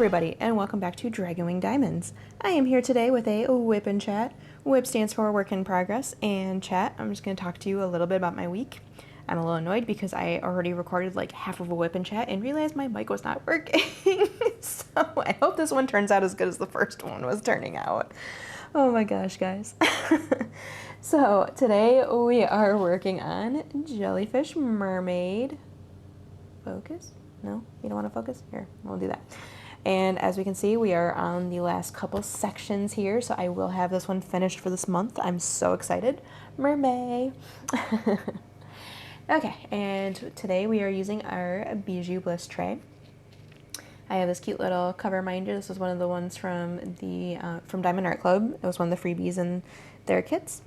everybody, and welcome back to Dragon Wing Diamonds. I am here today with a WIP and Chat. WIP stands for Work in Progress, and Chat, I'm just going to talk to you a little bit about my week. I'm a little annoyed because I already recorded like half of a WIP and Chat and realized my mic was not working. So I hope this one turns out as good as the first one was turning out. Oh my gosh, guys. So today we are working on Jellyfish Mermaid. Focus? No? You don't want to focus? Here, we'll do that. And as we can see, we are on the last couple sections here, so I will have this one finished for this month. I'm so excited. Mermaid! Okay, and today we are using our Bijou Bliss tray. I have this cute little cover minder. This is one of the ones from the from Diamond Art Club. It was one of the freebies in their kits.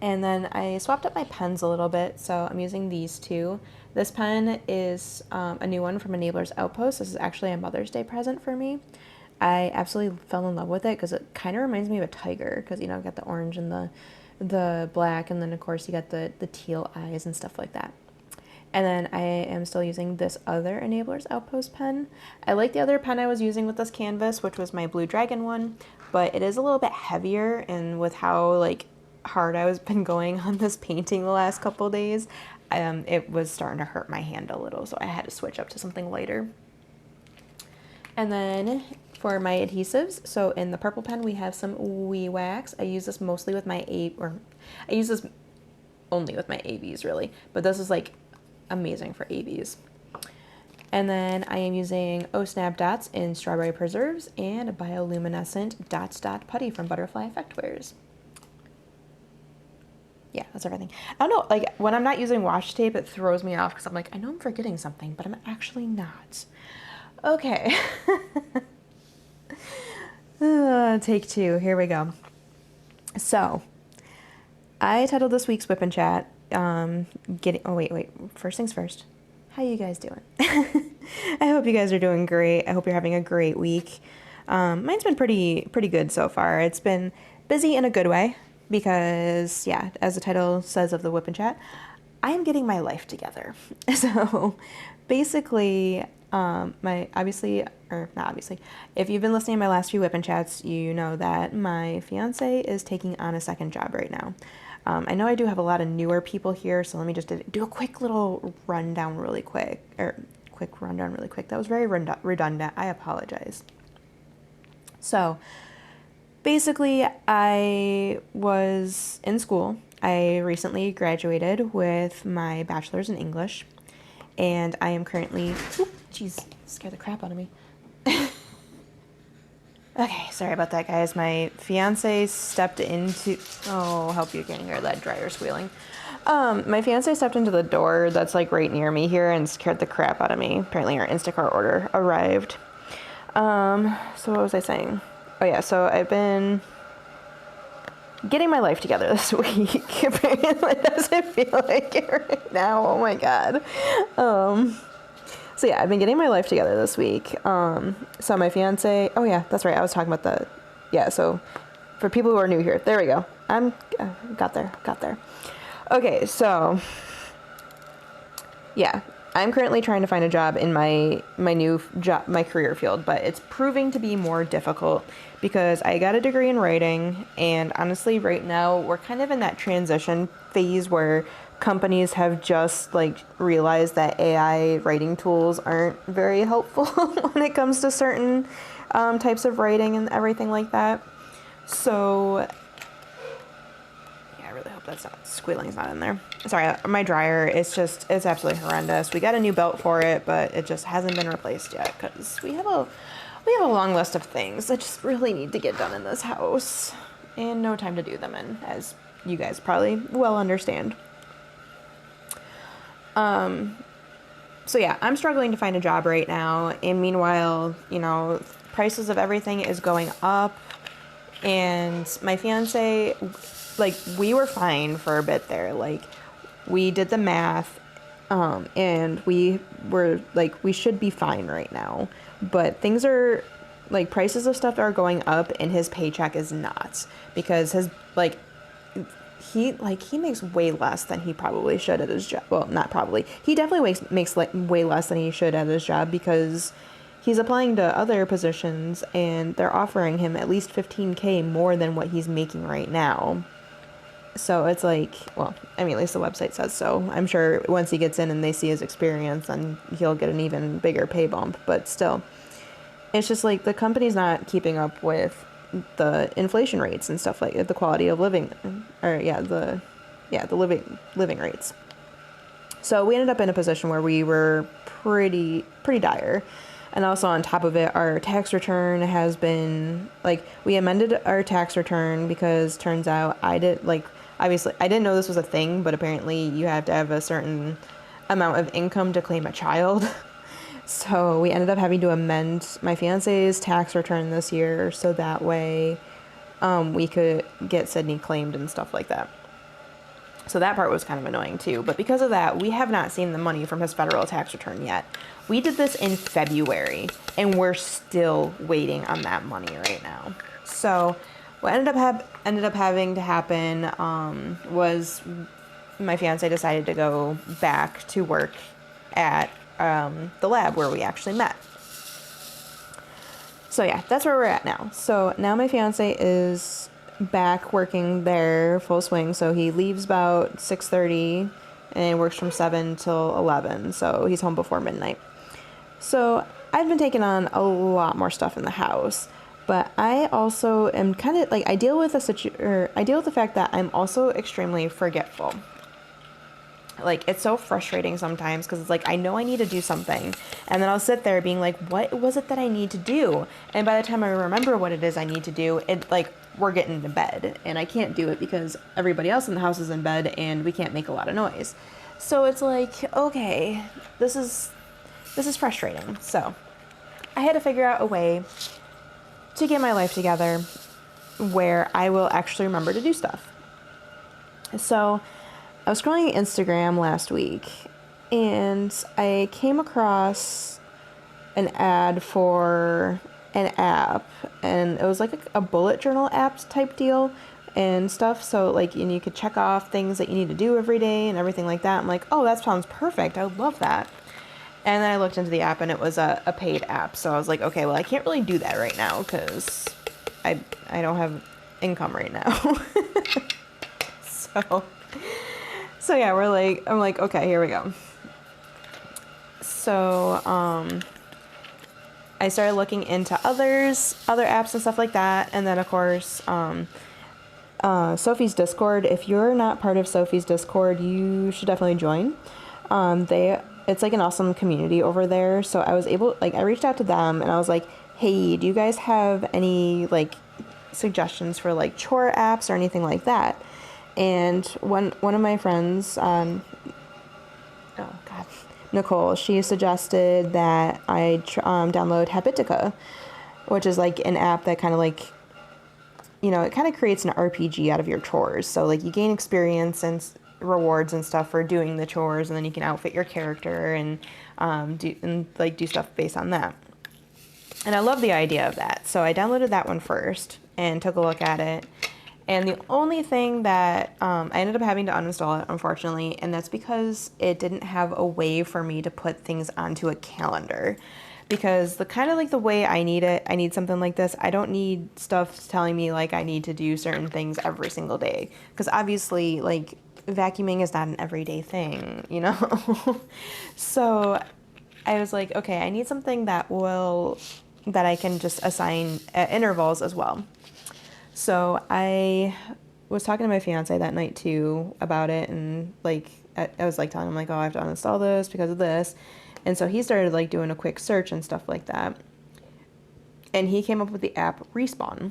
And then I swapped up my pens a little bit, so I'm using these two. This pen is a new one from Enabler's Outpost. This is actually a Mother's Day present for me. I absolutely fell in love with it because it kind of reminds me of a tiger because, you know, I've got the orange and the black, and then of course you got the teal eyes and stuff like that. And then I am still using this other Enabler's Outpost pen. I like the other pen I was using with this canvas, which was my Blue Dragon one, but it is a little bit heavier, and with how like hard I was been going on this painting the last couple of days, it was starting to hurt my hand a little, so I had to switch up to something lighter. And then for my adhesives, so in the purple pen we have some Wee Wax. I use this mostly with my I use this only with my ABs really, but this is like amazing for ABs. And then I am using Oh Snap Dots in Strawberry Preserves and a Bioluminescent Dots Dot Putty from Butterfly Effectwares. Yeah, that's everything. I don't know, like when I'm not using washi tape, it throws me off because I'm like, I know I'm forgetting something, but I'm actually not. Okay. Take two, here we go. So, I titled this week's WIP and Chat, first things first. How you guys doing? I hope you guys are doing great. I hope you're having a great week. Mine's been pretty good so far. It's been busy in a good way. Because, yeah, as the title says of the WIP and Chat, I am getting my life together. So, basically, if you've been listening to my last few WIP and Chats, you know that my fiance is taking on a second job right now. I know I do have a lot of newer people here, so let me just do a quick little rundown really quick. That was very redundant. I apologize. So, basically, I was in school. I recently graduated with my bachelor's in English, and I am currently, scared the crap out of me. Okay, sorry about that, guys. My fiance stepped into, oh, help you can't hear that dryer squealing. My fiance stepped into the door that's like right near me here and scared the crap out of me. Apparently our Instacart order arrived. So what was I saying? Oh yeah, so I've been getting my life together this week. Apparently it doesn't feel like it right now. Oh my god. So yeah, I've been getting my life together this week. So my fiance, oh yeah, that's right. I was talking about so for people who are new here, there we go. Got there. Okay, so yeah. I'm currently trying to find a job in my new job, my career field, but it's proving to be more difficult because I got a degree in writing, and honestly, right now, we're kind of in that transition phase where companies have just like realized that AI writing tools aren't very helpful when it comes to certain types of writing and everything like that. So I really hope that's not squealing's not in there. Sorry, my dryer it's absolutely horrendous. We got a new belt for it, but it just hasn't been replaced yet because we have a long list of things that just really need to get done in this house and no time to do them in, as you guys probably well understand. So yeah, I'm struggling to find a job right now, and meanwhile, you know, prices of everything is going up, and my fiance, like, we were fine for a bit there. Like, we did the math, and we were like, we should be fine right now. But things are, like, prices of stuff are going up, and his paycheck is not. Because he makes way less than he probably should at his job. Well, not probably. He definitely makes like way less than he should at his job because he's applying to other positions and they're offering him at least 15K more than what he's making right now. So it's like, well, I mean, at least the website says so. I'm sure once he gets in and they see his experience, then he'll get an even bigger pay bump. But still, it's just like the company's not keeping up with the inflation rates and stuff like the quality of living, or the living rates. So we ended up in a position where we were pretty dire. And also on top of it, our tax return has been, like, we amended our tax return because turns out obviously I didn't know this was a thing, but apparently you have to have a certain amount of income to claim a child. So we ended up having to amend my fiance's tax return this year so that way we could get Sydney claimed and stuff like that. So that part was kind of annoying too. But because of that, we have not seen the money from his federal tax return yet. We did this in February, and we're still waiting on that money right now. So what ended up having to happen was my fiance decided to go back to work at the lab where we actually met. So yeah, that's where we're at now. So now my fiance is back working there full swing. So he leaves about 6:30 and works from 7 till 11. So he's home before midnight. So I've been taking on a lot more stuff in the house, but I also am kind of like, I deal with the fact that I'm also extremely forgetful. Like, it's so frustrating sometimes because it's like, I know I need to do something, and then I'll sit there being like, what was it that I need to do? And by the time I remember what it is I need to do, it like, we're getting to bed, and I can't do it because everybody else in the house is in bed and we can't make a lot of noise. So it's like, okay, this is frustrating. So I had to figure out a way to get my life together where I will actually remember to do stuff. So I was scrolling Instagram last week and I came across an ad for an app, and it was like a bullet journal app type deal and stuff. So like, and you could check off things that you need to do every day and everything like that. I'm like, oh, that sounds perfect. I would love that. And then I looked into the app and it was a paid app. So I was like, okay, well, I can't really do that right now because I don't have income right now. So yeah, I'm like, okay, here we go. So, I started looking into other apps and stuff like that. And then of course, Sophie's Discord. If you're not part of Sophie's Discord, you should definitely join. It's like an awesome community over there. So I reached out to them and I was like, hey, do you guys have any like suggestions for like chore apps or anything like that? And one of my friends, Nicole, she suggested that I download Habitica, which is like an app that kind of like, it kind of creates an RPG out of your chores. So like you gain experience and rewards and stuff for doing the chores, and then you can outfit your character and do stuff based on that. And I love the idea of that. So I downloaded that one first and took a look at it. And the only thing that I ended up having to uninstall it, unfortunately, and that's because it didn't have a way for me to put things onto a calendar. Because the way I need it, I need something like this. I don't need stuff telling me like I need to do certain things every single day. Because obviously, like, vacuuming is not an everyday thing, So I was like, okay, I need something that I can just assign at intervals as well. So I was talking to my fiance that night too about it, and like I was like telling him like, oh, I have to uninstall this because of this. And so he started like doing a quick search and stuff like that. And he came up with the app Respawn.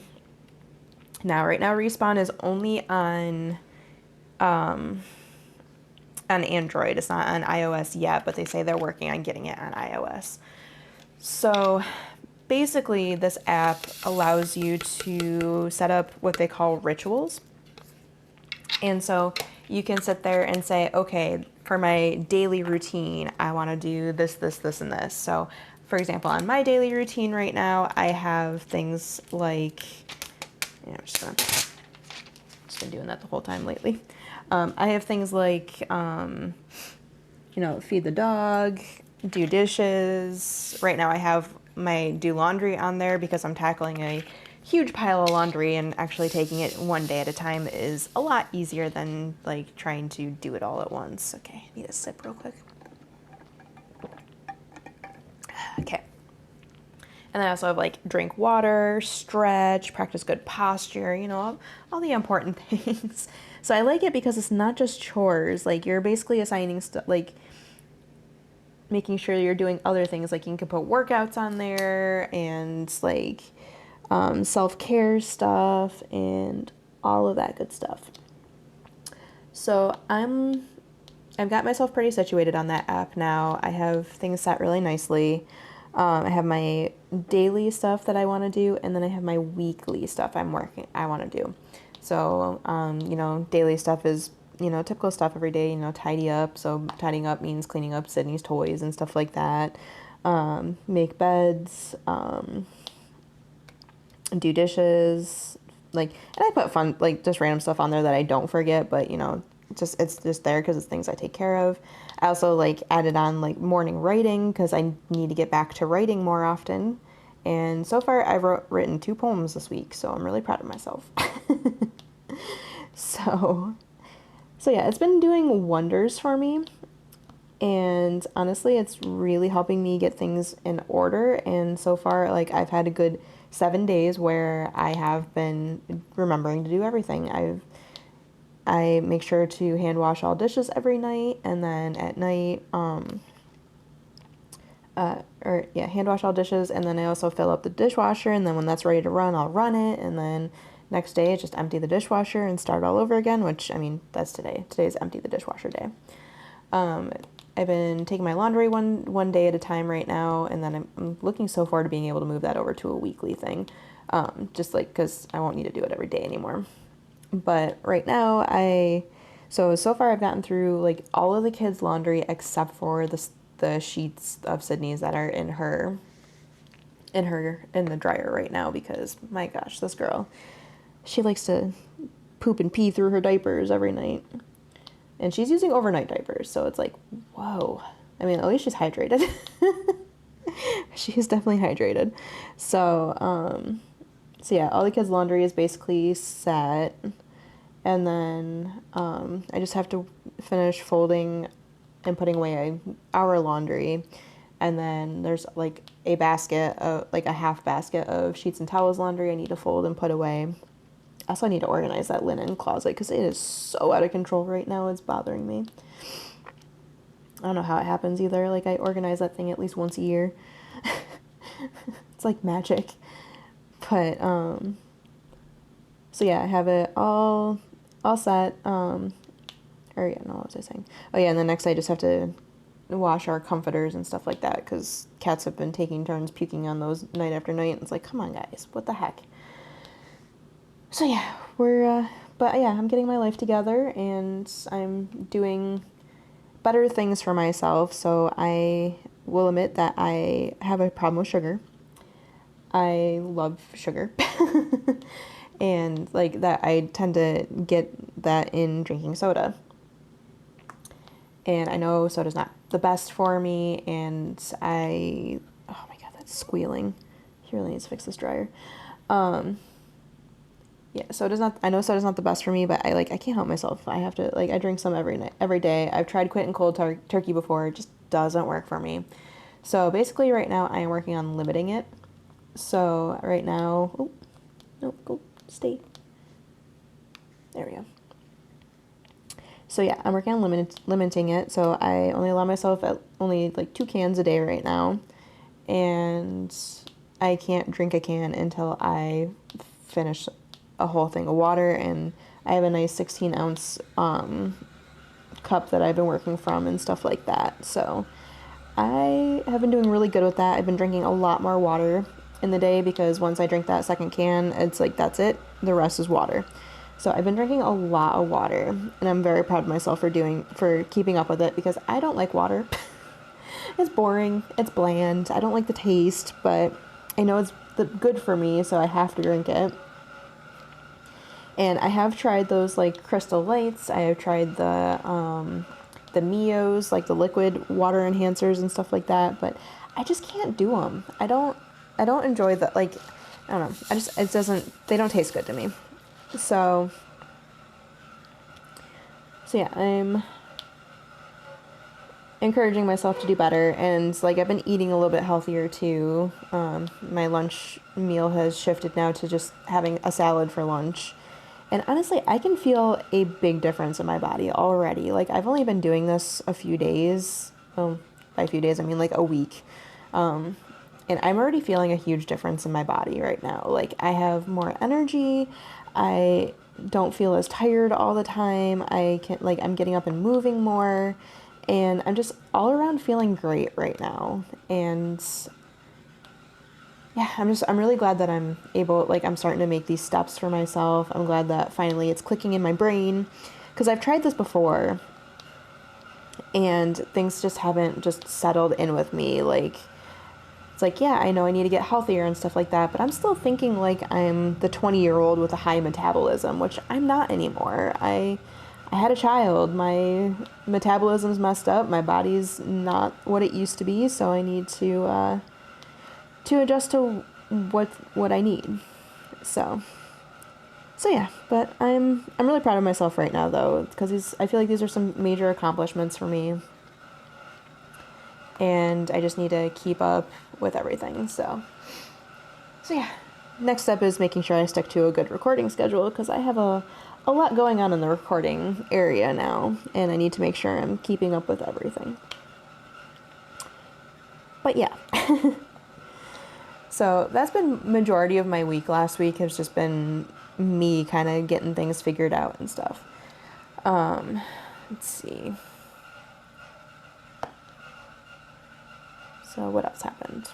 Right now Respawn is only on Android. It's not on iOS yet, but they say they're working on getting it on iOS. So basically, this app allows you to set up what they call rituals. And so you can sit there and say, okay, for my daily routine, I want to do this, this, this, and this. So, for example, on my daily routine right now, I have things like, I'm just been doing that the whole time lately. I have things like, feed the dog, do dishes. Right now I have my do laundry on there because I'm tackling a huge pile of laundry, and actually taking it one day at a time is a lot easier than like trying to do it all at once. Okay, I need a sip real quick. Okay. And then I also have like drink water, stretch, practice good posture, you know, all the important things. So I like it because it's not just chores. Like you're basically assigning stuff, like making sure you're doing other things. Like you can put workouts on there and like self-care stuff and all of that good stuff. So I've got myself pretty situated on that app now. I have things set really nicely. I have my daily stuff that I want to do, and then I have my weekly stuff I want to do. So, you know, daily stuff is, you know, typical stuff every day, you know, tidy up. So tidying up means cleaning up Sydney's toys and stuff like that. Make beds, do dishes, like, and I put fun, like, just random stuff on there that I don't forget, but, you know, it's just there because it's things I take care of. I also, like, added on, like, morning writing because I need to get back to writing more often. And so far, I've written 2 poems this week, so I'm really proud of myself. So yeah, it's been doing wonders for me. And honestly, it's really helping me get things in order. And so far, like, I've had a good 7 days where I have been remembering to do everything. I make sure to hand wash all dishes every night, and then at night, hand wash all dishes, and then I also fill up the dishwasher, and then when that's ready to run, I'll run it, and then next day, just empty the dishwasher and start all over again, which, I mean, that's today. Today's empty the dishwasher day. I've been taking my laundry one day at a time right now, and then I'm looking so forward to being able to move that over to a weekly thing, just like because I won't need to do it every day anymore. But right now, so far I've gotten through like all of the kids' laundry except for the sheets of Sydney's that are in the dryer right now, because my gosh, this girl, she likes to poop and pee through her diapers every night. And she's using overnight diapers, so it's like, whoa. I mean, at least she's hydrated. She is definitely hydrated. So yeah, all the kids' laundry is basically set. And then I just have to finish folding and putting away our laundry. And then there's like a half basket of sheets and towels laundry I need to fold and put away. Also, I need to organize that linen closet because it is so out of control right now. It's bothering me. I don't know how it happens either. Like, I organize that thing at least once a year. It's like magic. But, so yeah, I have it all set. What was I saying? Oh yeah, and the next I just have to wash our comforters and stuff like that because cats have been taking turns puking on those night after night. And it's like, come on, guys, what the heck? So yeah, I'm getting my life together, and I'm doing better things for myself. So I will admit that I have a problem with sugar. I love sugar. And like that, I tend to get that in drinking soda. And I know soda's not the best for me, and oh my God, that's squealing. He really needs to fix this dryer. Yeah, I know soda's not the best for me, but I can't help myself. I have to, I drink some every day. I've tried quitting cold turkey before. It just doesn't work for me. So basically right now I am working on limiting it. So right now, stay. There we go. So yeah, I'm working on limiting it. So I only allow myself only 2 cans a day right now. And I can't drink a can until I finish a whole thing of water, and I have a nice 16-ounce cup that I've been working from and stuff like that. So I have been doing really good with that. I've been drinking a lot more water in the day because once I drink that second can, it's like that's it. The rest is water. So I've been drinking a lot of water, and I'm very proud of myself for keeping up with it because I don't like water. It's boring. It's bland. I don't like the taste, but I know it's good for me, so I have to drink it. And I have tried those Crystal Lights. I have tried the Mios, the liquid water enhancers and stuff like that. But I just can't do them. I don't enjoy the, like, I don't know. They don't taste good to me. So yeah, I'm encouraging myself to do better, and like I've been eating a little bit healthier too. My lunch meal has shifted now to just having a salad for lunch. And honestly, I can feel a big difference in my body already. Like, I've only been doing this a few days. By a few days, I mean like a week. And I'm already feeling a huge difference in my body right now. Like, I have more energy. I don't feel as tired all the time. I'm getting up and moving more. And I'm just all around feeling great right now. And yeah, I'm really glad that I'm starting to make these steps for myself. I'm glad that finally it's clicking in my brain, because I've tried this before and things just haven't just settled in with me. Like, it's like, yeah, I know I need to get healthier and stuff like that, but I'm still thinking like I'm the 20-year-old with a high metabolism, which I'm not anymore. I had a child. My metabolism's messed up. My body's not what it used to be, so I need to adjust to what I need. So yeah, but I'm really proud of myself right now though, because I feel like these are some major accomplishments for me, and I just need to keep up with everything. So yeah, next step is making sure I stick to a good recording schedule, because I have a lot going on in the recording area now, and I need to make sure I'm keeping up with everything. But yeah. So that's been majority of my week. Last week has just been me kind of getting things figured out and stuff. Let's see. So what else happened?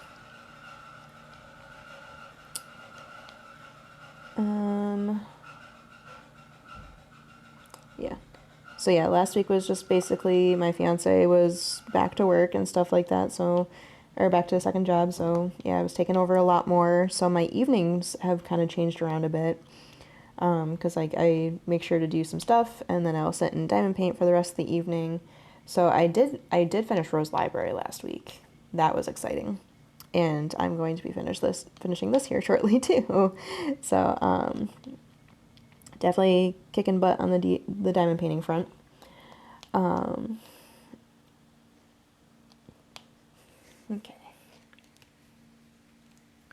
Yeah. So yeah, last week was just basically my fiance was back to work and stuff like that. Or back to the second job. So yeah, I was taking over a lot more. So my evenings have kind of changed around a bit. Because like I make sure to do some stuff, and then I'll sit and diamond paint for the rest of the evening. So I did finish Rose Library last week. That was exciting, and I'm going to be finishing this here shortly too. So definitely kicking butt on the diamond painting front. Okay.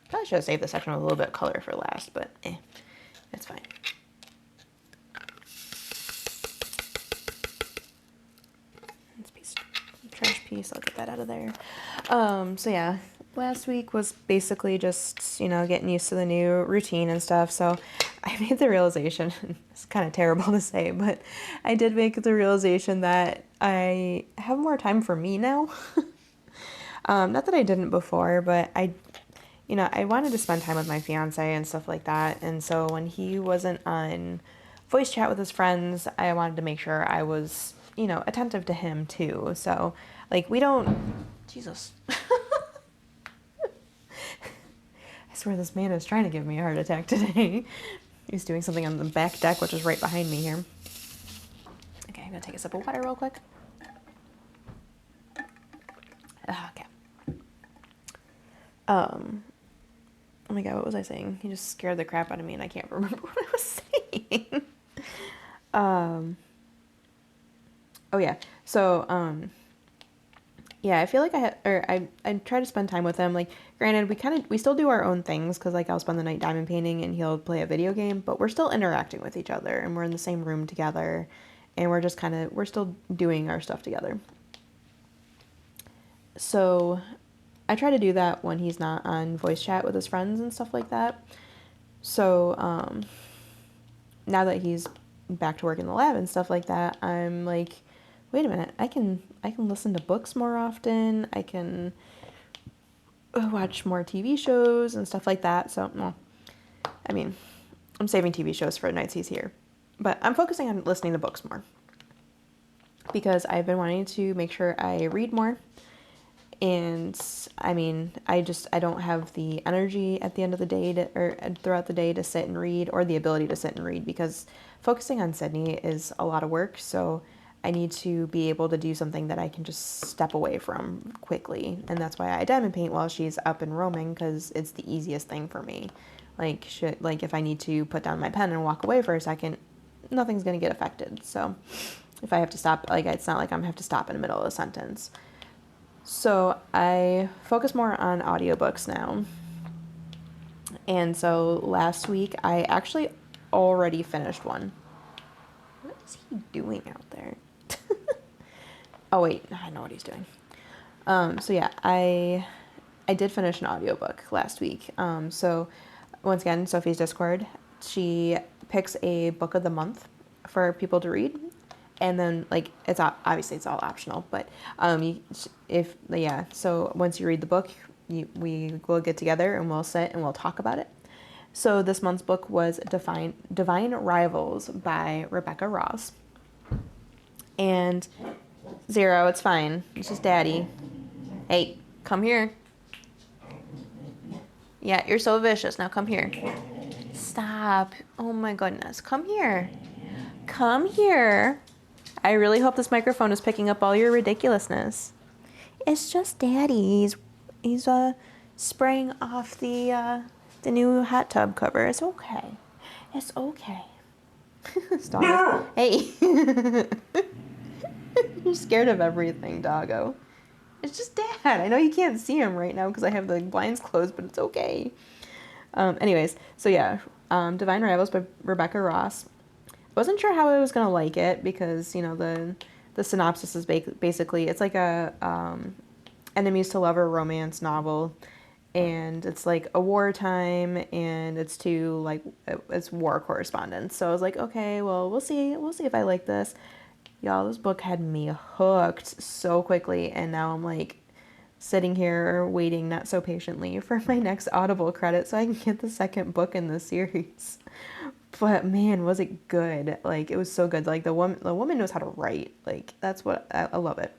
Probably should have saved the section with a little bit of color for last, but it's fine. Trash piece, I'll get that out of there. So yeah, last week was basically just, getting used to the new routine and stuff. So I made the realization, it's kind of terrible to say, but I did make the realization that I have more time for me now. Not that I didn't before, but I wanted to spend time with my fiance and stuff like that. And so when he wasn't on voice chat with his friends, I wanted to make sure I was, attentive to him too. So like Jesus. I swear this man is trying to give me a heart attack today. He's doing something on the back deck, which is right behind me here. Okay, I'm gonna take a sip of water real quick. Okay. Oh my god, what was I saying? He just scared the crap out of me and I can't remember what I was saying. Oh yeah. So, yeah, I feel like I try to spend time with him. Like, granted, we still do our own things, because like I'll spend the night diamond painting and he'll play a video game, but we're still interacting with each other, and we're in the same room together, and we're still doing our stuff together. So I try to do that when he's not on voice chat with his friends and stuff like that. So now that he's back to work in the lab and stuff like that, I'm like, wait a minute, I can listen to books more often. I can watch more TV shows and stuff like that. So, well, I mean, I'm saving TV shows for nights he's here, but I'm focusing on listening to books more, because I've been wanting to make sure I read more. And I mean, I don't have the energy at the end of the day or throughout the day to sit and read, or the ability to sit and read, because focusing on Sydney is a lot of work. So I need to be able to do something that I can just step away from quickly. And that's why I diamond paint while she's up and roaming, because it's the easiest thing for me. Like, if I need to put down my pen and walk away for a second, nothing's going to get affected. So if I have to stop, like, it's not like I'm going to have to stop in the middle of a sentence. So I focus more on audiobooks now. And so last week I actually already finished one. What is he doing out there? Oh wait, I know what he's doing. So yeah, I did finish an audiobook last week. So once again, Sophie's Discord, she picks a book of the month for people to read, and then like it's obviously it's all optional, but so once you read the book, we will get together and we'll sit and we'll talk about it. So this month's book was Divine Rivals by Rebecca Ross. And Zero, it's fine. It's just Daddy. Hey, come here. Yeah, you're so vicious. Now come here. Stop. Oh my goodness. Come here. Come here. I really hope this microphone is picking up all your ridiculousness. It's just Daddy. He's spraying off the new hot tub cover. It's okay. It's okay. Stop. Hey. You're scared of everything, doggo. It's just Dad. I know you can't see him right now because I have the blinds closed, but it's okay. Anyways, so yeah, Divine Rivals by Rebecca Ross. I wasn't sure how I was going to like it because, you know, the synopsis is basically, it's like a enemies to lover romance novel. And it's like a wartime, and it's war correspondence. So I was like, okay, well, we'll see if I like this. Y'all, this book had me hooked so quickly, and now I'm like sitting here waiting not so patiently for my next Audible credit so I can get the second book in the series. But man, was it good. Like, it was so good. Like, the woman knows how to write. Like, that's what I love it.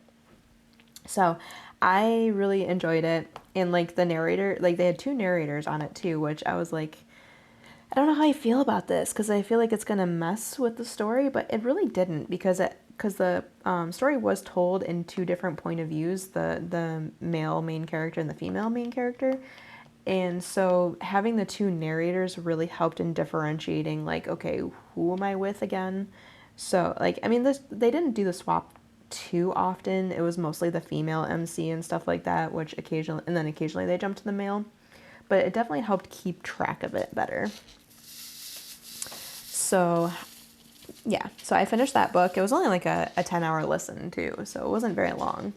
So I really enjoyed it. And like the narrator, like they had two narrators on it too, which I was like, I don't know how I feel about this, because I feel like it's going to mess with the story, but it really didn't, because the story was told in two different point of views, the male main character and the female main character. And so having the two narrators really helped in differentiating, like, okay, who am I with again? So like, I mean, they didn't do the swap too often. It was mostly the female MC and stuff like that, which occasionally they jumped to the male, but it definitely helped keep track of it better. So yeah, so I finished that book. It was only like a 10-hour listen too, so it wasn't very long.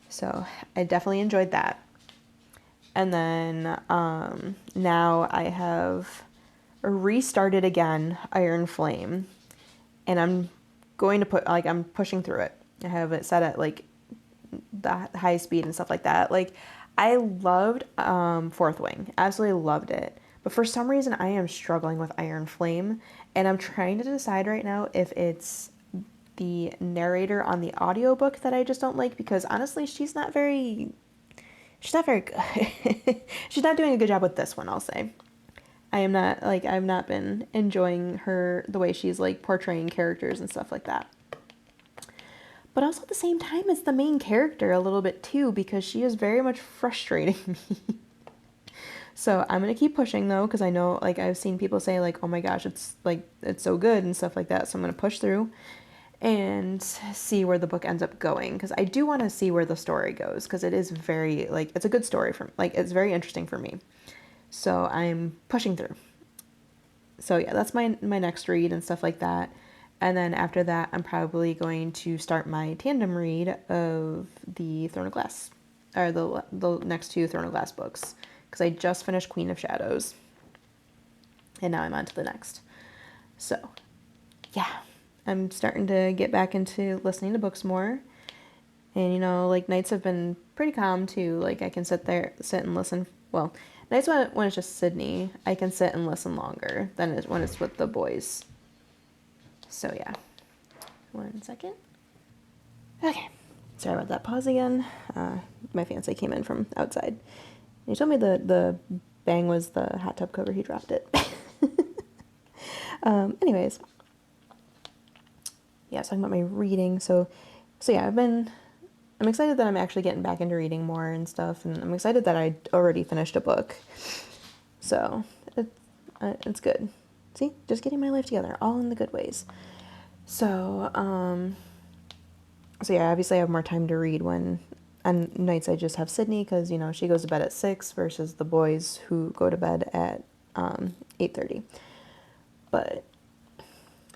So I definitely enjoyed that. And then now I have restarted again Iron Flame, and I'm going to I'm pushing through it. I have it set at like the high speed and stuff like that. Like, I loved Fourth Wing, absolutely loved it. But for some reason I am struggling with Iron Flame, and I'm trying to decide right now if it's the narrator on the audiobook that I just don't like, because honestly she's not very good. She's not doing a good job with this one, I'll say. I've not been enjoying the way she's like portraying characters and stuff like that. But also at the same time, it's the main character a little bit too, because she is very much frustrating me. So I'm going to keep pushing though, because I know, like, I've seen people say like, oh my gosh, it's so good and stuff like that. So I'm going to push through and see where the book ends up going, because I do want to see where the story goes, because it is very, like, it's a good story it's very interesting for me. So I'm pushing through. So yeah, that's my next read and stuff like that. And then after that, I'm probably going to start my tandem read of the Throne of Glass, or the next two Throne of Glass books, because I just finished Queen of Shadows, and now I'm on to the next. So yeah, I'm starting to get back into listening to books more. And, you know, like, nights have been pretty calm too. Like, I can sit and listen. Well, nights when it's just Sydney, I can sit and listen longer than when it's with the boys. So yeah, 1 second. Okay, sorry about that pause again. My fiance came in from outside. He told me the bang was the hot tub cover. He dropped it. Anyways, yeah, talking about my reading. So yeah, I'm excited that I'm actually getting back into reading more and stuff, and I'm excited that I already finished a book. So it's good. See, just getting my life together, all in the good ways. So yeah, obviously I have more time to read when on nights I just have Sydney, because she goes to bed at 6 versus the boys who go to bed at 8:30. But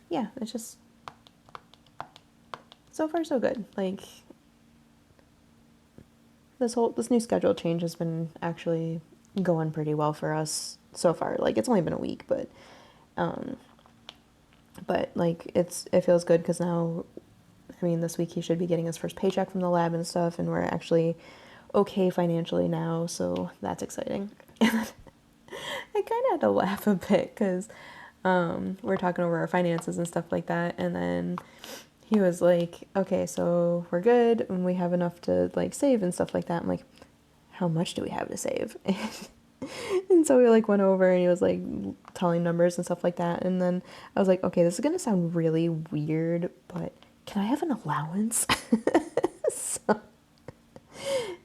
yeah, it's just so far so good. Like this new schedule change has been actually going pretty well for us so far. Like it's only been a week, but like it feels good because now, I mean, this week he should be getting his first paycheck from the lab and stuff, and we're actually okay financially now, so that's exciting. I kind of had to laugh a bit because we're talking over our finances and stuff like that, and then he was like, okay, so we're good and we have enough to like save and stuff like that. I'm like, how much do we have to save? And so we like went over and he was like telling numbers and stuff like that, and then I was like, okay, this is gonna sound really weird, but can I have an allowance? so,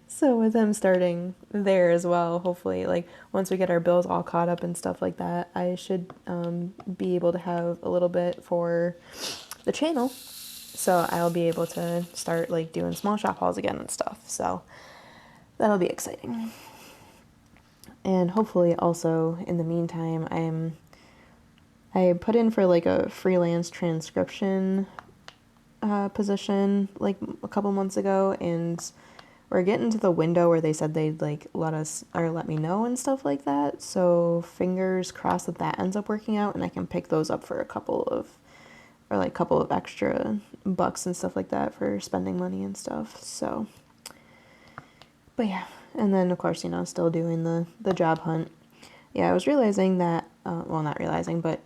so with him starting there as well, hopefully, like once we get our bills all caught up and stuff like that, I should be able to have a little bit for the channel. So I'll be able to start like doing small shop hauls again and stuff. So that'll be exciting. And hopefully also in the meantime, I put in for like a freelance transcription position like a couple months ago, and we're getting to the window where they said they'd like let me know and stuff like that. So fingers crossed that that ends up working out and I can pick those up for a couple of extra bucks and stuff like that for spending money and stuff. So, but yeah, and then of course, still doing the job hunt. Yeah, I was realizing that, well, not realizing, but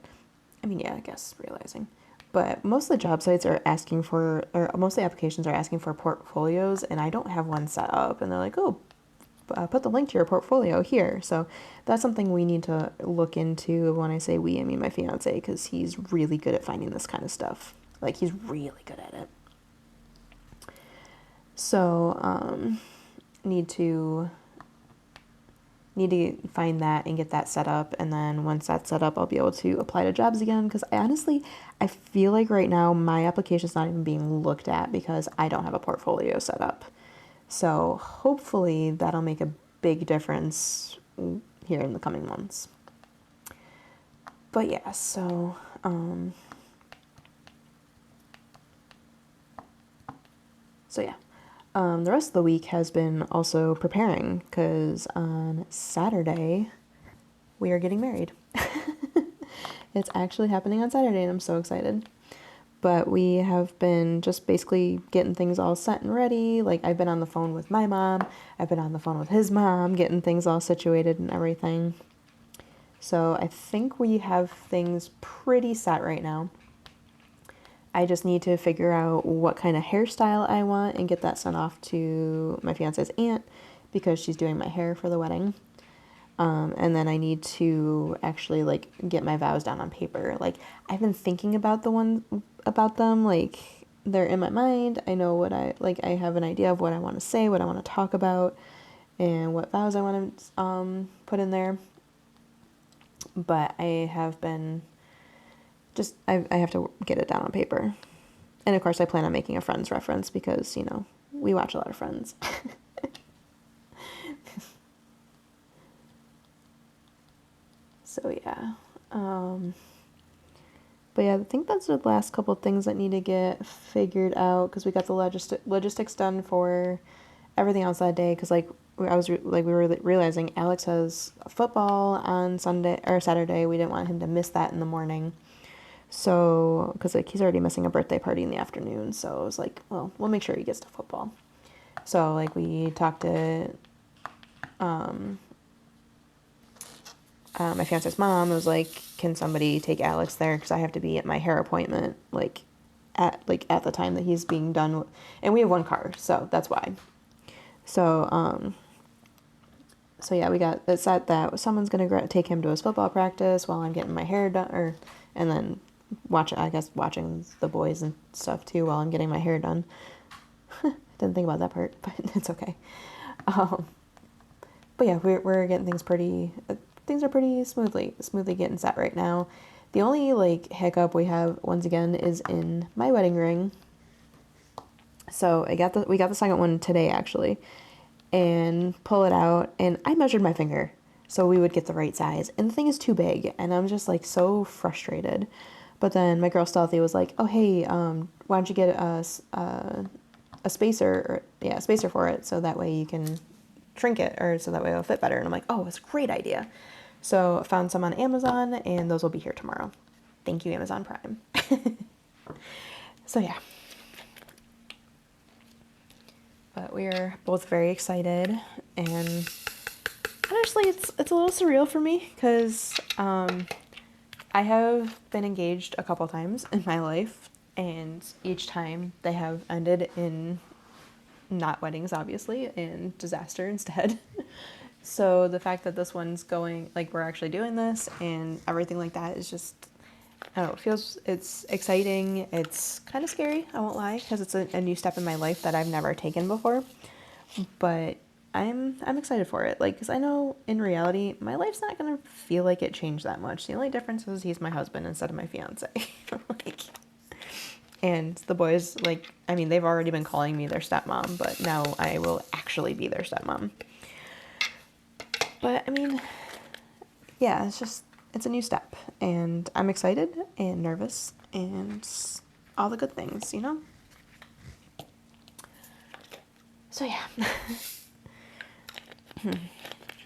I mean, yeah, I guess realizing. But most of the job sites are asking for, or most of the applications are asking for portfolios, and I don't have one set up. And they're like, oh, put the link to your portfolio here. So that's something we need to look into. When I say we, I mean my fiance, because he's really good at finding this kind of stuff. Like, he's really good at it. So, need to find that and get that set up, and then once that's set up I'll be able to apply to jobs again, because I feel like right now my application's not even being looked at because I don't have a portfolio set up. So hopefully that'll make a big difference here in the coming months. But yeah, so yeah. The rest of the week has been also preparing, because on Saturday we are getting married. It's actually happening on Saturday and I'm so excited. But we have been just basically getting things all set and ready. Like, I've been on the phone with my mom, I've been on the phone with his mom, getting things all situated and everything. So I think we have things pretty set right now. I just need to figure out what kind of hairstyle I want and get that sent off to my fiance's aunt, because she's doing my hair for the wedding. And then I need to actually like get my vows down on paper. Like, I've been thinking about them, like they're in my mind. I know what I have an idea of what I want to say, what I want to talk about, and what vows I want to put in there. But I have been I have to get it down on paper. And of course I plan on making a Friends reference, because, we watch a lot of Friends. So yeah. But yeah, I think that's the last couple things that need to get figured out, because we got the logistics done for everything else that day, because we were realizing Alex has football on Sunday or Saturday. We didn't want him to miss that in the morning. So, because he's already missing a birthday party in the afternoon, so I was like, well, we'll make sure he gets to football. So we talked to my fiance's mom. I was like, can somebody take Alex there, because I have to be at my hair appointment at the time that he's being done, and we have one car, so that's why. So yeah, we got it set that someone's gonna take him to his football practice while I'm getting my hair done, and then watching the boys and stuff too while I'm getting my hair done. Didn't think about that part, but it's okay. Um, but yeah, we're getting things are pretty smoothly getting set right now. The only like hiccup we have once again is in my wedding ring. So we got the second one today actually, and pull it out, and I measured my finger so we would get the right size, and the thing is too big, and I'm just like so frustrated. But then my girl Stealthy was like, "Oh hey, why don't you get a spacer, a spacer for it, so that way you can shrink it, or so that way it'll fit better." And I'm like, "Oh, it's a great idea." So I found some on Amazon, and those will be here tomorrow. Thank you, Amazon Prime. So yeah. But we are both very excited, and honestly, it's a little surreal for me because I have been engaged a couple times in my life, and each time they have ended in not weddings, obviously, and disaster instead. So the fact that this one's going, like, we're actually doing this and everything like that is just, I don't know, it's exciting. It's kind of scary, I won't lie, because it's a new step in my life that I've never taken before. But I'm excited for it. Like, because I know in reality, my life's not going to feel like it changed that much. The only difference is he's my husband instead of my fiance. Like, and the boys, like, I mean, they've already been calling me their stepmom, but now I will actually be their stepmom. But, I mean, yeah, it's a new step, and I'm excited and nervous and all the good things, you know? So, yeah.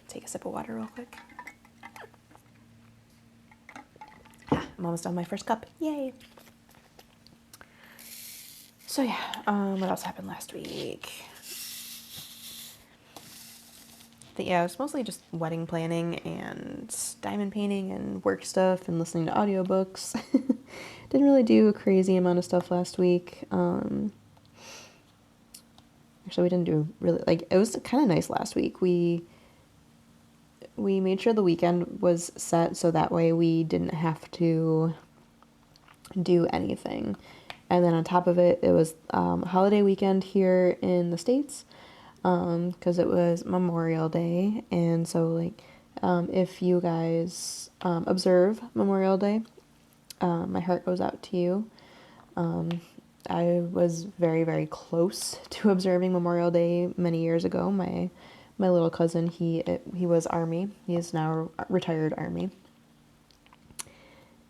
Take a sip of water real quick. I'm almost done my first cup. Yay! So yeah, what else happened last week? Yeah, it was mostly just wedding planning and diamond painting and work stuff and listening to audiobooks. Didn't really do a crazy amount of stuff last week. Actually, we didn't do really, like, it was kind of nice last week. We made sure the weekend was set so that way we didn't have to do anything. And then on top of it, it was holiday weekend here in the States, because it was Memorial Day. And so, like, if you guys observe Memorial Day, my heart goes out to you. I was very, very close to observing Memorial Day many years ago. My little cousin, he was Army. He is now retired Army.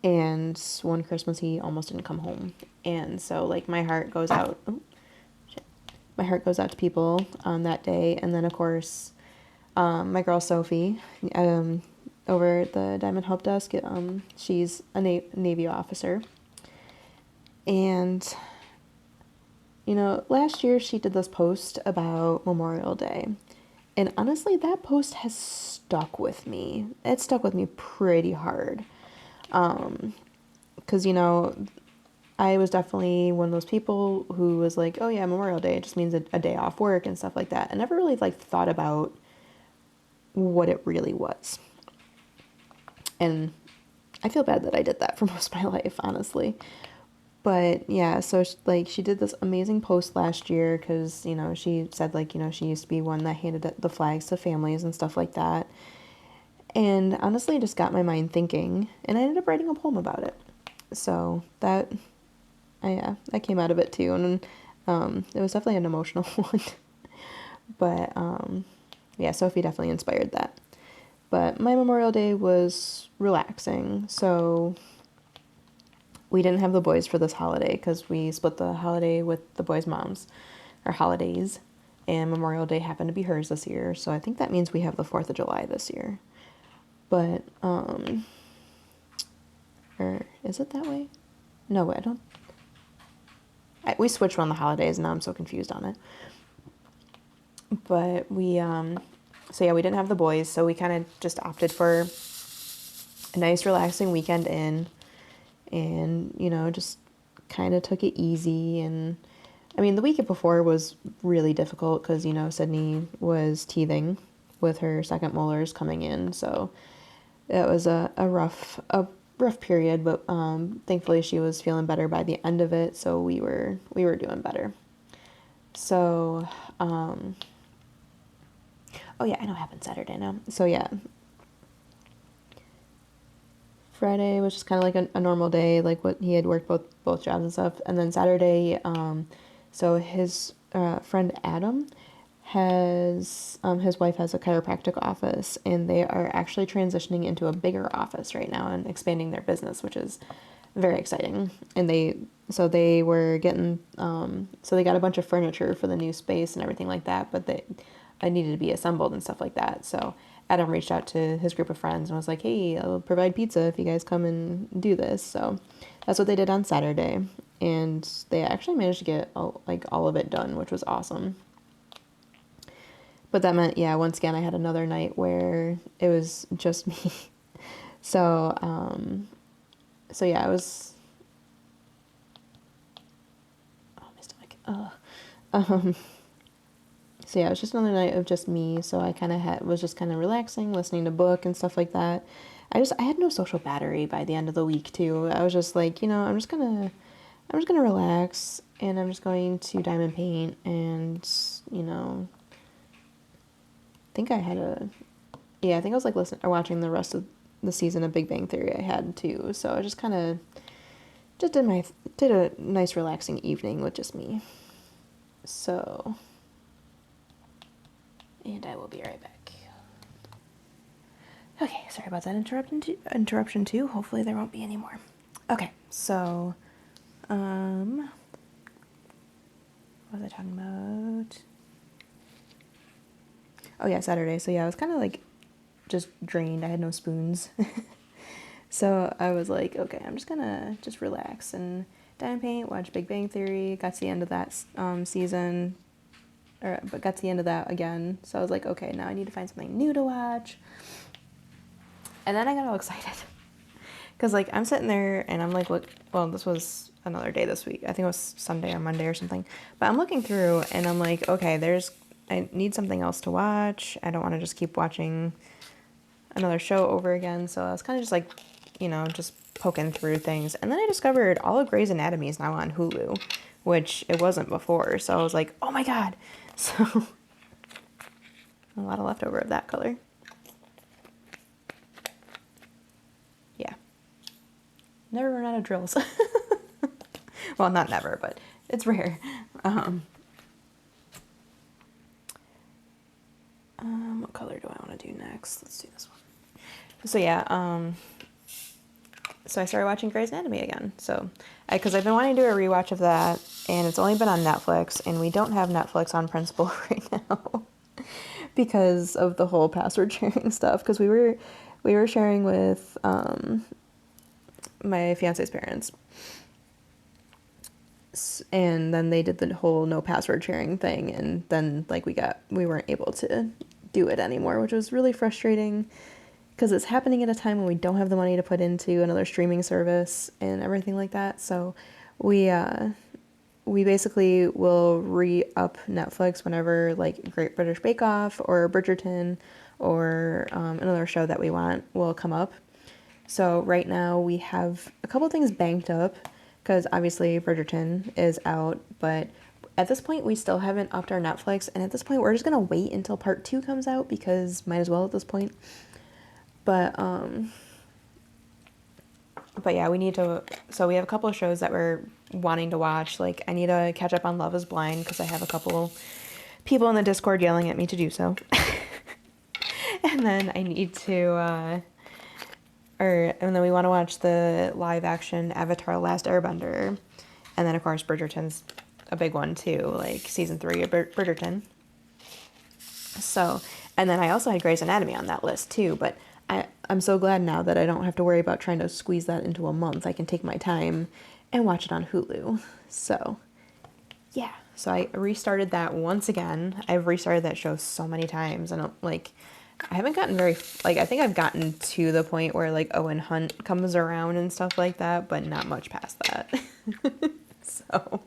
And one Christmas he almost didn't come home. And so, like, my heart goes out. My heart goes out to people on that day. And then, of course, my girl Sophie, over at the Diamond Help Desk, she's a Navy officer. And, you know, last year she did this post about Memorial Day. And honestly, that post has stuck with me. It stuck with me pretty hard. Because, you know, I was definitely one of those people who was like, oh yeah, Memorial Day, it just means a day off work and stuff like that. I never really, like, thought about what it really was. And I feel bad that I did that for most of my life, honestly. But yeah, so she did this amazing post last year because, you know, she said, like, you know, she used to be one that handed the flags to families and stuff like that. And honestly, it just got my mind thinking, and I ended up writing a poem about it. So that came out of it too, and it was definitely an emotional one. But yeah, Sophie definitely inspired that. But my Memorial Day was relaxing, so we didn't have the boys for this holiday because we split the holiday with the boys' moms, or holidays, and Memorial Day happened to be hers this year, so I think that means we have the 4th of July this year. But, or is it that way? No, I don't. We switched on the holidays, and now I'm so confused on it. But so yeah, we didn't have the boys, so we kind of just opted for a nice, relaxing weekend in, and, you know, just kind of took it easy. And I mean, the weekend before was really difficult because, you know, Sydney was teething with her second molars coming in, so it was a rough rough period, but thankfully she was feeling better by the end of it, so we were doing better. So, oh yeah, I know it happened Saturday now. So yeah, Friday was just kind of like a normal day, like what he had worked both jobs and stuff. And then Saturday, so his friend Adam has his wife has a chiropractic office, and they are actually transitioning into a bigger office right now and expanding their business, which is very exciting. And they were getting so they got a bunch of furniture for the new space and everything like that, but I needed to be assembled and stuff like that. So Adam reached out to his group of friends and was like, hey, I'll provide pizza if you guys come and do this. So that's what they did on Saturday. And they actually managed to get all of it done, which was awesome. But that meant, yeah, once again, I had another night where it was just me. So, so yeah, I was, oh, my stomach, so yeah, it was just another night of just me. So I kind of was just kind of relaxing, listening to book and stuff like that. I had no social battery by the end of the week too. I was just like, I'm just gonna relax, and I'm just going to diamond paint, and I think I was like listening or watching the rest of the season of Big Bang Theory I had too. So I just kind of did a nice relaxing evening with just me. So, and I will be right back. Okay, sorry about that interruption too. Hopefully there won't be any more. Okay, so, what was I talking about? Oh yeah, Saturday. So yeah, I was kind of like just drained. I had no spoons. So I was like, okay, I'm just gonna just relax and diamond paint, watch Big Bang Theory. Got to the end of that season, but got to the end of that again. So I was like, okay, now I need to find something new to watch. And then I got all excited because like I'm sitting there and I'm like, look, well, this was another day this week. I think it was Sunday or Monday or something. But I'm looking through and I'm like, okay, I need something else to watch. I don't want to just keep watching another show over again. So I was kind of just like, just poking through things. And then I discovered all of Grey's Anatomy is now on Hulu, which it wasn't before. So I was like, oh my God. So a lot of leftover of that color. Yeah. Never run out of drills. Well, not never, but it's rare. What color do I want to do next? Let's do this one. So yeah, so I started watching Grey's Anatomy again. So, because I've been wanting to do a rewatch of that, and it's only been on Netflix, and we don't have Netflix on principle right now because of the whole password sharing stuff. Because we were sharing with my fiance's parents, and then they did the whole no password sharing thing, and then like we weren't able to do it anymore, which was really frustrating. Because it's happening at a time when we don't have the money to put into another streaming service and everything like that. So we basically will re-up Netflix whenever like Great British Bake Off or Bridgerton or another show that we want will come up. So right now we have a couple things banked up because obviously Bridgerton is out, but at this point we still haven't upped our Netflix, and at this point we're just gonna wait until part 2 comes out because might as well at this point. But yeah, we need to, so we have a couple of shows that we're wanting to watch. Like, I need to catch up on Love is Blind because I have a couple people in the Discord yelling at me to do so. And then I need to, and then we want to watch the live action Avatar: Last Airbender. And then, of course, Bridgerton's a big one too, like season 3 of Bridgerton. So, and then I also had Grey's Anatomy on that list too, but I'm so glad now that I don't have to worry about trying to squeeze that into a month. I can take my time and watch it on Hulu. So, yeah. So I restarted that once again. I've restarted that show so many times, and I haven't gotten I think I've gotten to the point where like Owen Hunt comes around and stuff like that, but not much past that. So,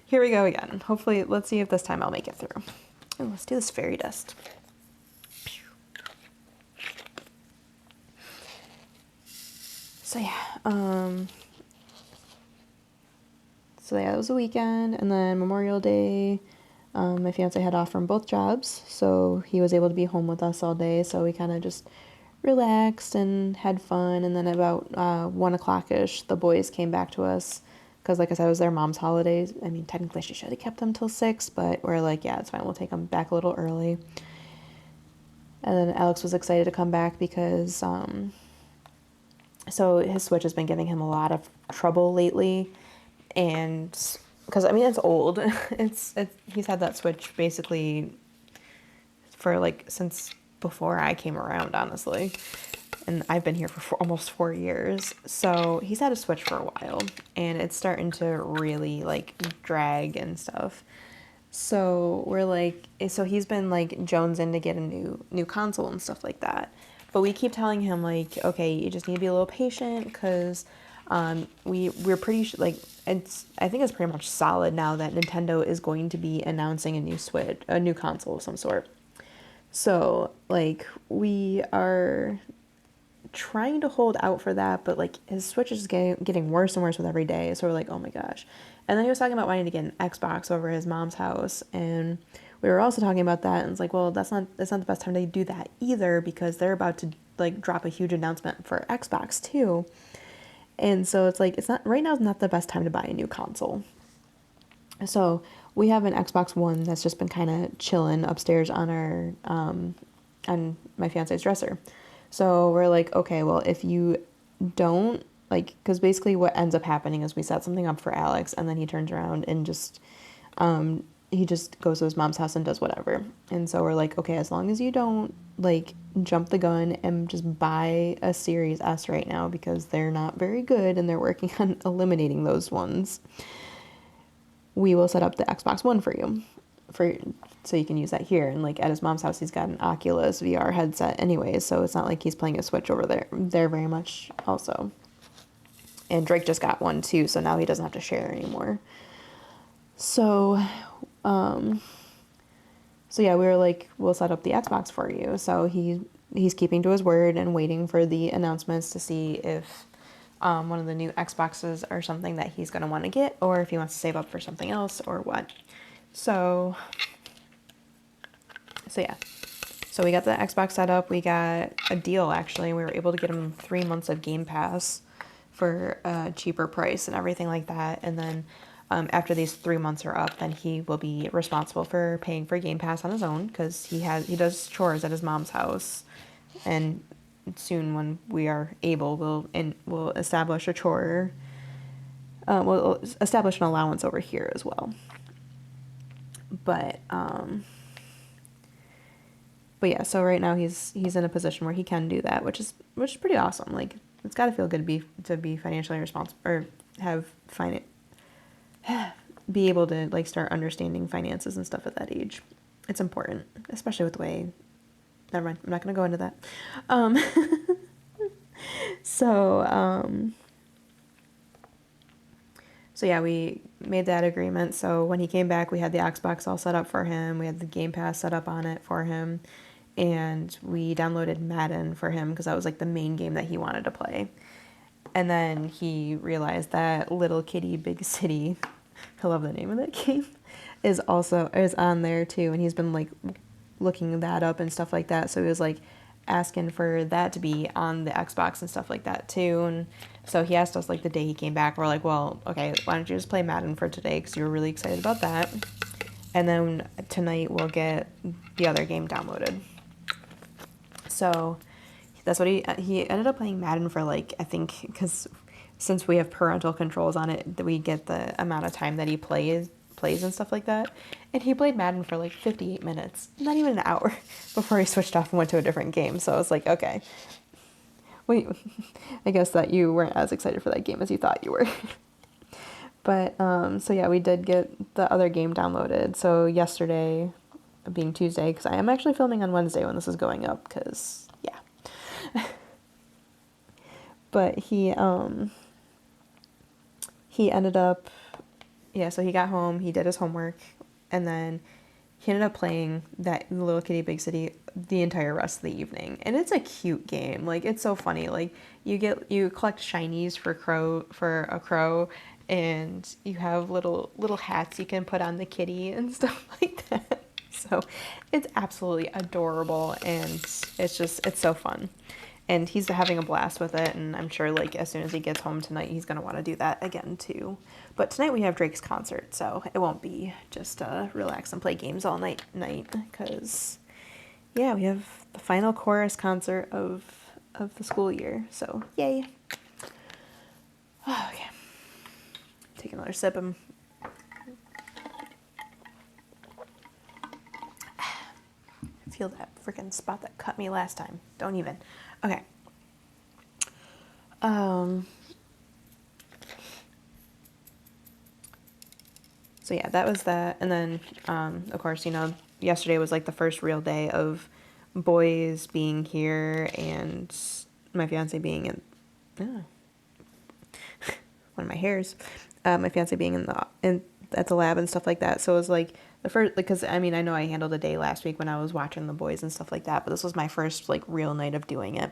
here we go again. Hopefully, let's see if this time I'll make it through. Oh, let's do this fairy dust. So yeah, it was a weekend, and then Memorial Day, my fiance had off from both jobs, so he was able to be home with us all day, so we kind of just relaxed and had fun, and then about 1 o'clock-ish, the boys came back to us, because like I said, it was their mom's holidays. I mean, technically she should have kept them till 6, but we're like, yeah, it's fine, we'll take them back a little early. And then Alex was excited to come back because, so his Switch has been giving him a lot of trouble lately, and because I mean it's old, he's had that Switch basically for like since before I came around, honestly, and I've been here for almost 4 years, so he's had a Switch for a while, and it's starting to really like drag and stuff. So we're like, so he's been like jonesing to get a new console and stuff like that. But we keep telling him like, okay, you just need to be a little patient because we're pretty like I think it's pretty much solid now that Nintendo is going to be announcing a new console of some sort. So like we are trying to hold out for that, but like his Switch is getting worse and worse with every day. So we're like, oh my gosh. And then he was talking about wanting to get an Xbox over his mom's house, and we were also talking about that, and it's like, well, that's not the best time to do that either because they're about to like drop a huge announcement for Xbox too. And so it's like, it's not right now is not the best time to buy a new console. So we have an Xbox One that's just been kind of chilling upstairs on our on my fiance's dresser. So we're like, okay, well, if you don't like, because basically what ends up happening is we set something up for Alex, and then he turns around and he just goes to his mom's house and does whatever. And so we're like, okay, as long as you don't like jump the gun and just buy a Series S right now because they're not very good and they're working on eliminating those ones, we will set up the Xbox One for you so you can use that here. And like at his mom's house, he's got an Oculus VR headset anyways, so it's not like he's playing a Switch over there very much also. And Drake just got one too, so now he doesn't have to share anymore. So yeah, we were like, we'll set up the Xbox for you. So he's keeping to his word and waiting for the announcements to see if one of the new Xboxes are something that he's going to want to get, or if he wants to save up for something else or what. So yeah. So we got the Xbox set up. We got a deal, actually. We were able to get him 3 months of Game Pass for a cheaper price and everything like that. And then after these 3 months are up, then he will be responsible for paying for Game Pass on his own because he does chores at his mom's house. And soon, when we are able, we'll establish a chore. We'll establish an allowance over here as well. But yeah, so right now he's in a position where he can do that, which is pretty awesome. Like, it's got to feel good to be financially responsible, or be able to like start understanding finances and stuff at that age. It's important, especially with the way. Never mind, I'm not going to go into that. So yeah, we made that agreement. So when he came back, we had the Xbox all set up for him. We had the Game Pass set up on it for him. And we downloaded Madden for him because that was like the main game that he wanted to play. And then he realized that Little Kitty Big City, I love the name of that game, is on there too. And he's been like looking that up and stuff like that. So he was like asking for that to be on the Xbox and stuff like that too. And so he asked us like the day he came back. We're like, well, okay, why don't you just play Madden for today because you were really excited about that. And then tonight we'll get the other game downloaded. So that's what he ended up playing Madden for, like, I think, because since we have parental controls on it, that we get the amount of time that he plays and stuff like that. And he played Madden for like 58 minutes, not even an hour, before he switched off and went to a different game. So I was like, okay, wait, I guess that you weren't as excited for that game as you thought you were. But so yeah, we did get the other game downloaded. So yesterday, being Tuesday, because I am actually filming on Wednesday when this is going up, because yeah. But he ended up, yeah, so he got home, he did his homework, and then he ended up playing that Little Kitty Big City the entire rest of the evening, and it's a cute game. Like, it's so funny. Like, you collect shinies for a crow, and you have little hats you can put on the kitty and stuff like that. So it's absolutely adorable, and it's so fun. And he's having a blast with it, and I'm sure, like, as soon as he gets home tonight, he's going to want to do that again, too. But tonight we have Drake's concert, so it won't be just relax and play games all night, because, yeah, we have the final chorus concert of the school year, so yay. Oh, okay. Take another sip. Feel that freaking spot that cut me last time. Don't even. Okay. So yeah, that was that. And then, of course, yesterday was like the first real day of boys being here and my fiance being in, one of my hairs, my fiance being at the lab and stuff like that. So it was like the first, because I mean, I know I handled a day last week when I was watching the boys and stuff like that, but this was my first like real night of doing it.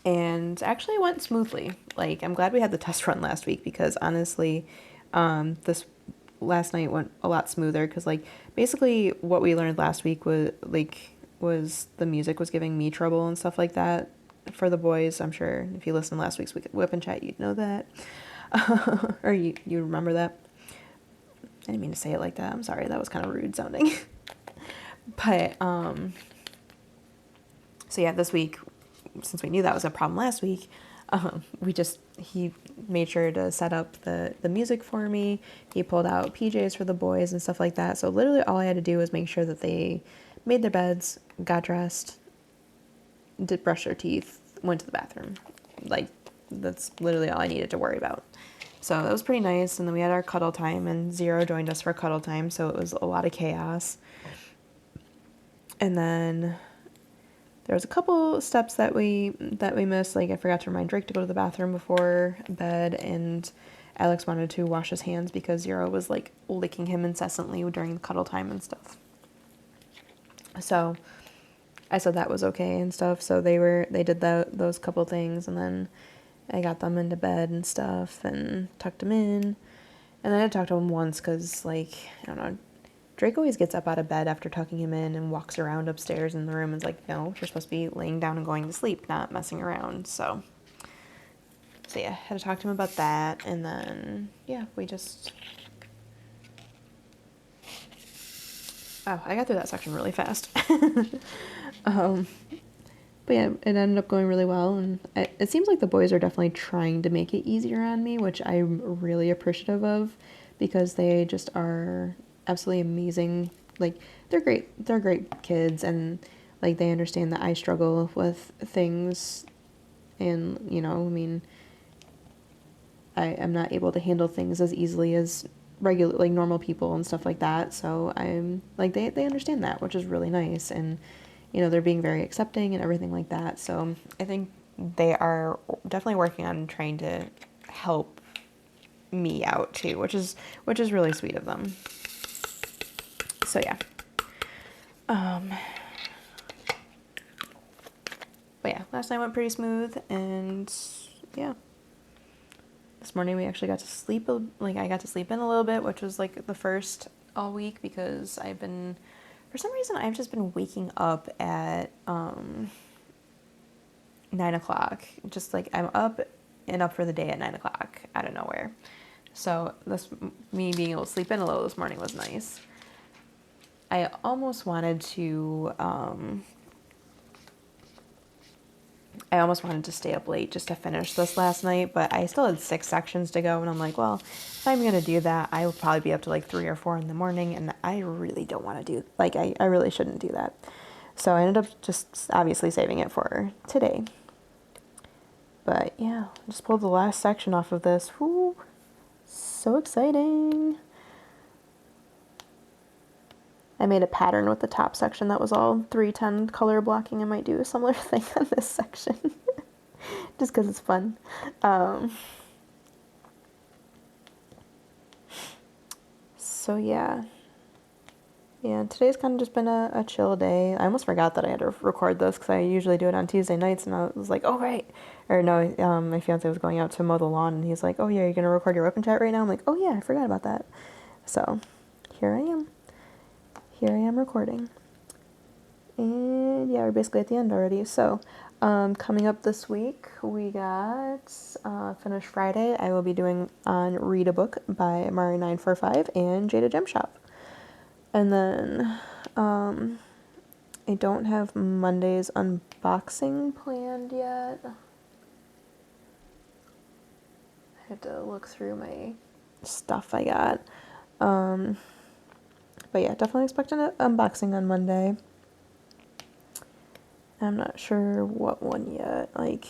And actually it went smoothly. Like, I'm glad we had the test run last week, because honestly, this last night went a lot smoother, because like basically what we learned last week was the music was giving me trouble and stuff like that for the boys. I'm sure if you listened to last week's WIP and Chat, you'd know that. Or you remember that. I didn't mean to say it like that. I'm sorry. That was kind of rude sounding. But, so yeah, this week, since we knew that was a problem last week, he made sure to set up the music for me. He pulled out PJs for the boys and stuff like that. So literally all I had to do was make sure that they made their beds, got dressed, did brush their teeth, went to the bathroom. Like, that's literally all I needed to worry about. So that was pretty nice. And then we had our cuddle time, and Zero joined us for cuddle time. So it was a lot of chaos. And then there was a couple steps that we missed. Like, I forgot to remind Drake to go to the bathroom before bed, and Alex wanted to wash his hands because Zero was like licking him incessantly during the cuddle time and stuff. So I said that was okay and stuff. So they did those couple things, and then I got them into bed and stuff and tucked them in. And then I talked to him once because, like, I don't know, Drake always gets up out of bed after tucking him in and walks around upstairs in the room and is like, no, you're supposed to be laying down and going to sleep, not messing around. So yeah, I had to talk to him about that. And then, yeah, I got through that section really fast. But yeah, it ended up going really well, and it seems like the boys are definitely trying to make it easier on me, which I'm really appreciative of, because they just are absolutely amazing. Like, they're great kids, and like they understand that I struggle with things, and I mean, I'm not able to handle things as easily as normal people and stuff like that. So I'm like, they understand that, which is really nice, and they're being very accepting and everything like that. So I think they are definitely working on trying to help me out too, which is really sweet of them. So yeah. But yeah, last night went pretty smooth, and yeah. This morning we actually got to sleep, I got to sleep in a little bit, which was like the first all week, because for some reason, I've just been waking up at 9 o'clock. Just like, I'm up and up for the day at 9 o'clock out of nowhere. So me being able to sleep in a little this morning was nice. I almost wanted to stay up late just to finish this last night, but I still had 6 sections to go, and I'm like, well, if I'm going to do that, I will probably be up to like 3 or 4 in the morning, and I really don't want to I really shouldn't do that. So I ended up just obviously saving it for today. But yeah, just pulled the last section off of this. Whoo, so exciting. I made a pattern with the top section that was all 310 color blocking. I might do a similar thing on this section just because it's fun. So yeah, Yeah, today's kind of just been a chill day. I almost forgot that I had to record this because I usually do it on Tuesday nights, and I was like, oh, right. Or no, my fiance was going out to mow the lawn, and he's like, oh, yeah, you're going to record your WIP and Chat right now? I'm like, oh, yeah, I forgot about that. So here I am. Here I am recording. And yeah, we're basically at the end already. So coming up this week, we got Finish Friday. I will be doing on Read a Book by Mari945 and Jada Gem Shop. And then I don't have Monday's unboxing planned yet. I have to look through my stuff I got. But yeah, definitely expecting an unboxing on Monday. I'm not sure what one yet. Like,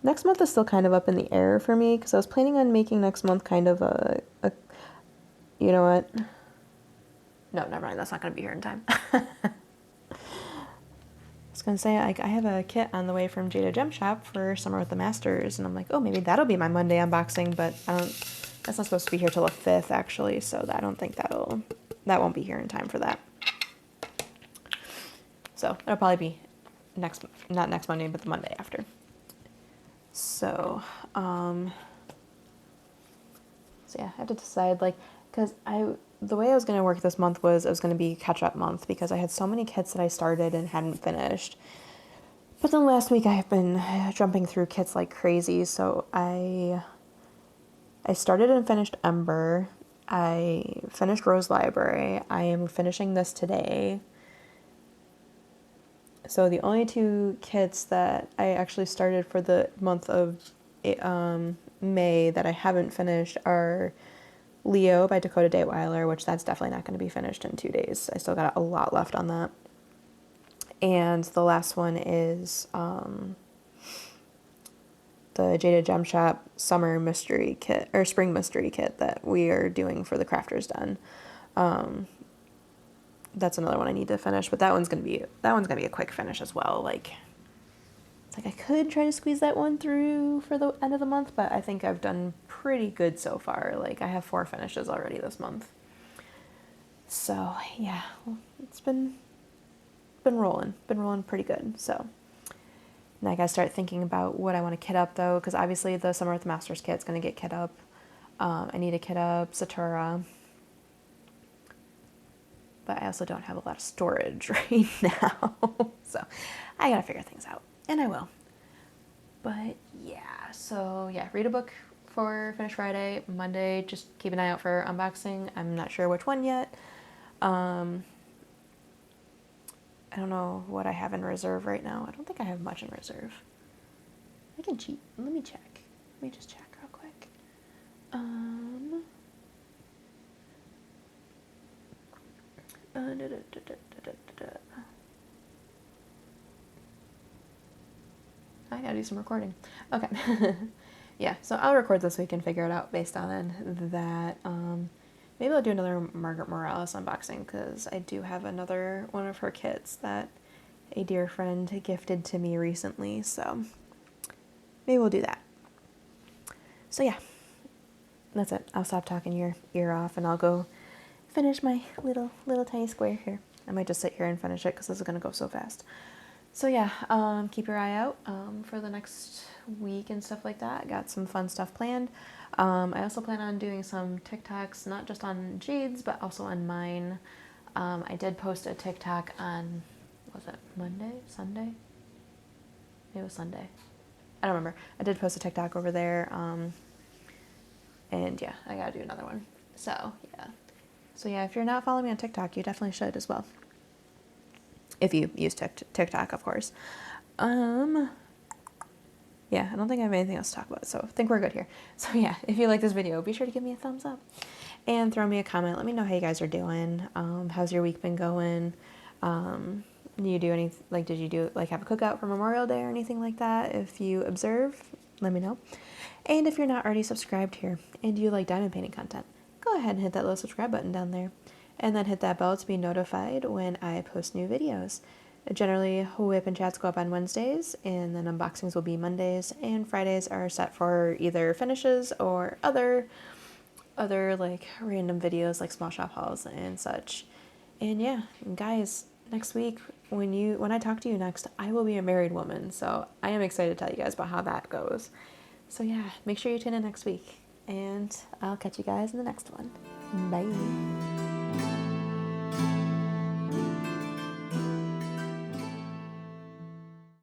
next month is still kind of up in the air for me because I was planning on making next month kind of a you know what? No, never mind. That's not going to be here in time. I was going to say, I have a kit on the way from Jada Gem Shop for Summer with the Masters, and I'm like, oh, maybe that'll be my Monday unboxing, but that's not supposed to be here till the 5th, actually, so I don't think that won't be here in time for that. So it'll probably be not next Monday, but the Monday after. So, yeah, I have to decide, like, because the way I was going to work this month was it was going to be catch-up month because I had so many kits that I started and hadn't finished. But then last week I have been jumping through kits like crazy, so I started and finished Ember. I finished Rose Library. I am finishing this today. So the only two kits that I actually started for the month of May that I haven't finished are Leo by Dakota Dateweiler, which that's definitely not going to be finished in 2 days. I still got a lot left on that. And the last one is the Jada Gem Shop Summer Mystery Kit, or Spring Mystery Kit that we are doing for the Crafter's Den. That's another one I need to finish, but that one's gonna be a quick finish as well. Like I could try to squeeze that one through for the end of the month, but I think I've done pretty good so far. Like I have 4 finishes already this month. So yeah, it's been rolling pretty good. So now I gotta start thinking about what I want to kit up though, because obviously the Summer with the Masters kit's gonna get kit up. I need to kit up Satura. But I also don't have a lot of storage right now. So I gotta figure things out. And I will. But yeah, so yeah, read a book for Finish Friday. Monday, just keep an eye out for unboxing. I'm not sure which one yet. I don't know what I have in reserve right now. I don't think I have much in reserve. I can cheat. Let me check. Let me just check real quick. I gotta do some recording. Okay. Yeah, so I'll record this week and figure it out based on that. Maybe I'll do another Margaret Morales unboxing because I do have another one of her kits that a dear friend gifted to me recently. So maybe we'll do that. So yeah, that's it. I'll stop talking your ear off and I'll go finish my little tiny square here. I might just sit here and finish it because this is going to go so fast. So yeah, keep your eye out for the next week and stuff like that. Got some fun stuff planned. I also plan on doing some TikToks, not just on Jade's, but also on mine. I did post a TikTok on, was it Monday? Sunday? It was Sunday. I don't remember. I did post a TikTok over there. And yeah, I gotta do another one. So yeah. So yeah, if you're not following me on TikTok, you definitely should as well. If you use TikTok, of course. Yeah, I don't think I have anything else to talk about, so I think we're good here. So yeah, if you like this video, be sure to give me a thumbs up and throw me a comment. Let me know how you guys are doing. How's your week been going? Do you do any, like, did you do, like, have a cookout for Memorial Day or anything like that? If you observe, let me know. And if you're not already subscribed here and you like diamond painting content, go ahead and hit that little subscribe button down there. And then hit that bell to be notified when I post new videos. Generally, WIP and Chats go up on Wednesdays, and then unboxings will be Mondays, and Fridays are set for either finishes or other like random videos like small shop hauls and such. And yeah, guys, next week when I talk to you next, I will be a married woman. So I am excited to tell you guys about how that goes. So yeah, make sure you tune in next week, and I'll catch you guys in the next one. Bye.